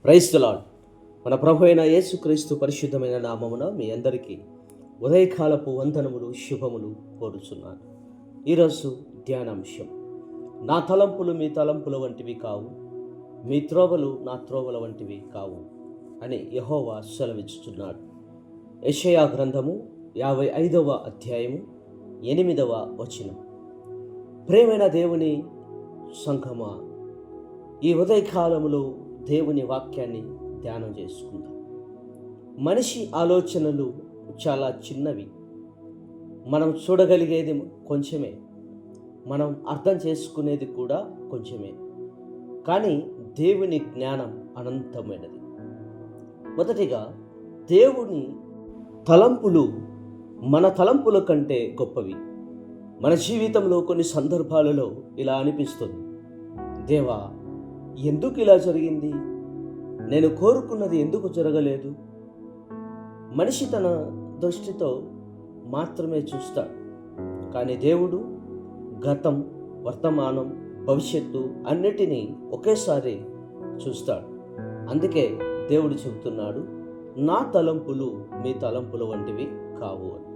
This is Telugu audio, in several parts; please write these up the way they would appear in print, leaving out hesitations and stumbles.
Praise the lord. మన ప్రభు అయిన యేసుక్రీస్తు పరిశుద్ధమైన నామమున మీ అందరికీ ఉదయకాలపు వందనములు, శుభములు కోరుచున్నాను. ఈరోజు ధ్యానాంశం, నా తలంపులు మీ తలంపుల వంటివి కావు, మీ త్రోవలు నా త్రోవల వంటివి కావు అని యెహోవా సెలవిచ్చుచున్నాడు. యెషయా గ్రంథము 55వ అధ్యాయము 8వ వచనం. ప్రేమైన దేవుని సంఘమా, ఈ ఉదయకాలములో దేవుని వాక్యాన్ని ధ్యానం చేసుకుందాం. మనిషి ఆలోచనలు చాలా చిన్నవి. మనం చూడగలిగేది కొంచెమే, మనం అర్థం చేసుకునేది కూడా కొంచెమే. కానీ దేవుని జ్ఞానం అనంతమైనది. మొదటిగా, దేవుని తలంపులు మన తలంపుల కంటే గొప్పవి. మన జీవితంలో కొన్ని సందర్భాలలో ఇలా అనిపిస్తుంది, దేవా, ఎందుకు ఇలా జరిగింది? నేను కోరుకున్నది ఎందుకు జరగలేదు? మనిషి తన దృష్టితో మాత్రమే చూస్తాడు, కానీ దేవుడు గతం, వర్తమానం, భవిష్యత్తు అన్నిటినీ ఒకేసారి చూస్తాడు. అందుకే దేవుడు చెబుతున్నాడు, నా తలంపులు మీ తలంపుల వంటివి కావు అని.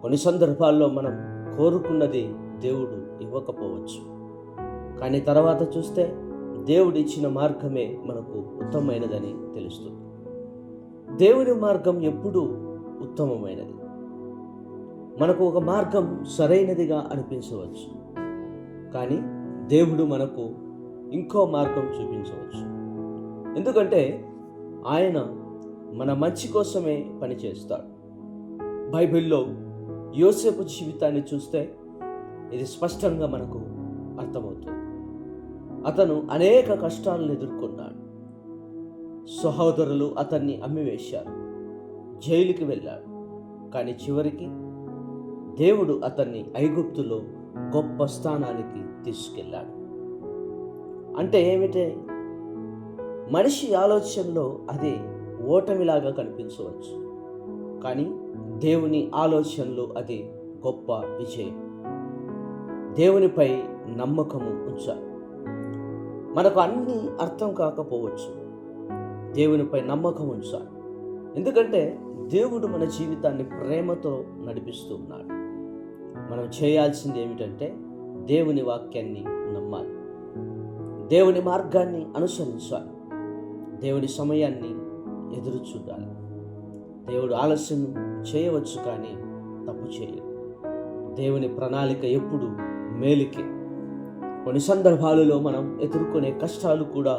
కొన్ని సందర్భాల్లో మనం కోరుకున్నది దేవుడు ఇవ్వకపోవచ్చు, కానీ తర్వాత చూస్తే దేవుడు ఇచ్చిన మార్గమే మనకు ఉత్తమమైనదని తెలుస్తుంది. దేవుని మార్గం ఎప్పుడూ ఉత్తమమైనది. మనకు ఒక మార్గం సరైనదిగా అనిపించవచ్చు, కానీ దేవుడు మనకు ఇంకో మార్గం చూపించవచ్చు. ఎందుకంటే ఆయన మన మంచి కోసమే పనిచేస్తాడు. బైబిల్లో యోసేపు జీవితాన్ని చూస్తే ఇది స్పష్టంగా మనకు అర్థమవుతుంది. అతను అనేక కష్టాలను ఎదుర్కొన్నాడు. సహోదరులు అతన్ని అమ్మివేశారు, జైలుకి వెళ్ళాడు. కానీ చివరికి దేవుడు అతన్ని ఐగుప్తులో గొప్ప స్థానానికి తీసుకెళ్ళాడు. అంటే ఏమిటి? మనిషి ఆలోచనలో అది ఓటమిలాగా కనిపించవచ్చు, కానీ దేవుని ఆలోచనలో అది గొప్ప విజయం. దేవునిపై నమ్మకము ఉంచాలి. మనకు అన్నీ అర్థం కాకపోవచ్చు, దేవునిపై నమ్మకం ఉంచాలి. ఎందుకంటే దేవుడు మన జీవితాన్ని ప్రేమతో నడిపిస్తూ ఉన్నాడు. మనం చేయాల్సింది ఏమిటంటే దేవుని వాక్యాన్ని నమ్మాలి, దేవుని మార్గాన్ని అనుసరించాలి, దేవుని సమయాన్ని ఎదురు చూడాలి. దేవుడు ఆలస్యం చేయవచ్చు, కానీ తప్పు చేయడు. దేవుని ప్రణాళిక ఎప్పుడు మేలుకే. కొన్ని సందర్భాలలో మనం ఎదుర్కొనే కష్టాలు కూడా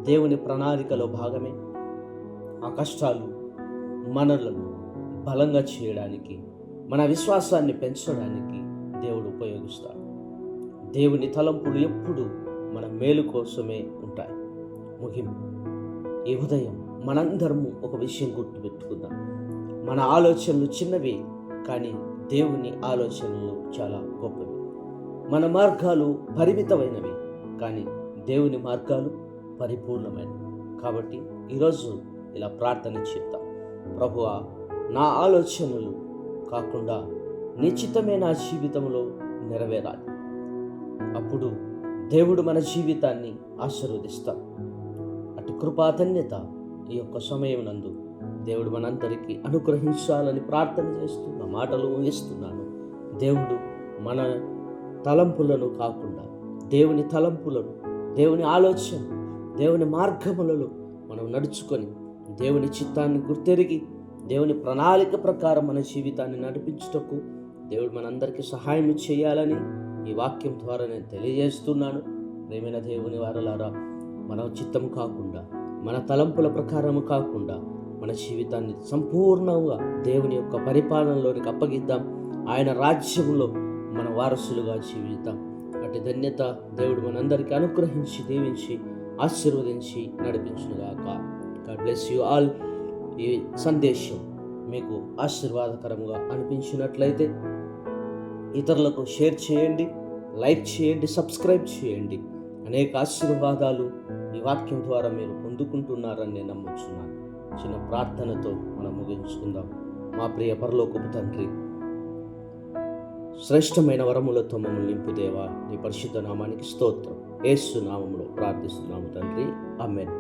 దేవుని ప్రణాళికలో భాగమే. ఆ కష్టాలు మనలను బలంగా చేయడానికి, మన విశ్వాసాన్ని పెంచడానికి దేవుడు ఉపయోగిస్తాడు. దేవుని తలంపులు ఎప్పుడు మన మేలు కోసమే ఉంటాయి. ముగింపు, ఈ ఉదయం మనందరము ఒక విషయం గుర్తుపెట్టుకుందాం. మన ఆలోచనలు చిన్నవి, కానీ దేవుని ఆలోచనలు చాలా గొప్పవి. మన మార్గాలు పరిమితమైనవి, కానీ దేవుని మార్గాలు పరిపూర్ణమైనవి. కాబట్టి ఈరోజు ఇలా ప్రార్థన చేద్దాం. ప్రభువా, నా ఆలోచనలు కాకుండా నీ చిత్తమే నా జీవితంలో నెరవేరాలి. అప్పుడు దేవుడు మన జీవితాన్ని ఆశీర్వదిస్తాడు. అటు కృపాధన్యత ఈ యొక్క సమయం నందు దేవుడు మనందరికీ అనుగ్రహించాలని ప్రార్థన చేస్తూ నా మాటలు ఊహిస్తున్నాను. దేవుడు మన తలంపులను కాకుండా దేవుని తలంపులను, దేవుని ఆలోచన, దేవుని మార్గములలో మనం నడుచుకొని దేవుని చిత్తాన్ని గుర్తెరిగి దేవుని ప్రణాళిక ప్రకారం మన జీవితాన్ని నడిపించుటకు దేవుడు మనందరికీ సహాయం చేయాలని ఈ వాక్యం ద్వారా నేను తెలియజేస్తున్నాను. ప్రేమైన దేవుని వారలారా, మన చిత్తం కాకుండా, మన తలంపుల ప్రకారము కాకుండా మన జీవితాన్ని సంపూర్ణంగా దేవుని యొక్క పరిపాలనలోనికి అప్పగిద్దాం. ఆయన రాజ్యంలో మన వారసులుగా జీవిద్దాం. అటు ధన్యత దేవుడు మనందరికీ అనుగ్రహించి, దీవించి, ఆశీర్వదించి నడిపించునుగాక. God bless you all. ఈ సందేశం మీకు ఆశీర్వాదకరంగా అనిపించినట్లయితే ఇతరులకు షేర్ చేయండి, లైక్ చేయండి, సబ్స్క్రైబ్ చేయండి. అనేక ఆశీర్వాదాలు ఈ వాక్యం ద్వారా మీరు పొందుకుంటున్నారని నేను నమ్ముచున్నాను. చిన్న ప్రార్థనతో మనం ముగించుకుందాం. మా ప్రియ పరలోకపు తండ్రి, శ్రేష్టమైన వరములతో మమ్మల్ని నింపుదేవా, నీ పరిశుద్ధ నామానికి స్తోత్రం. యేసు నామములో ప్రార్థిస్తున్నాము తండ్రి, ఆమేన్.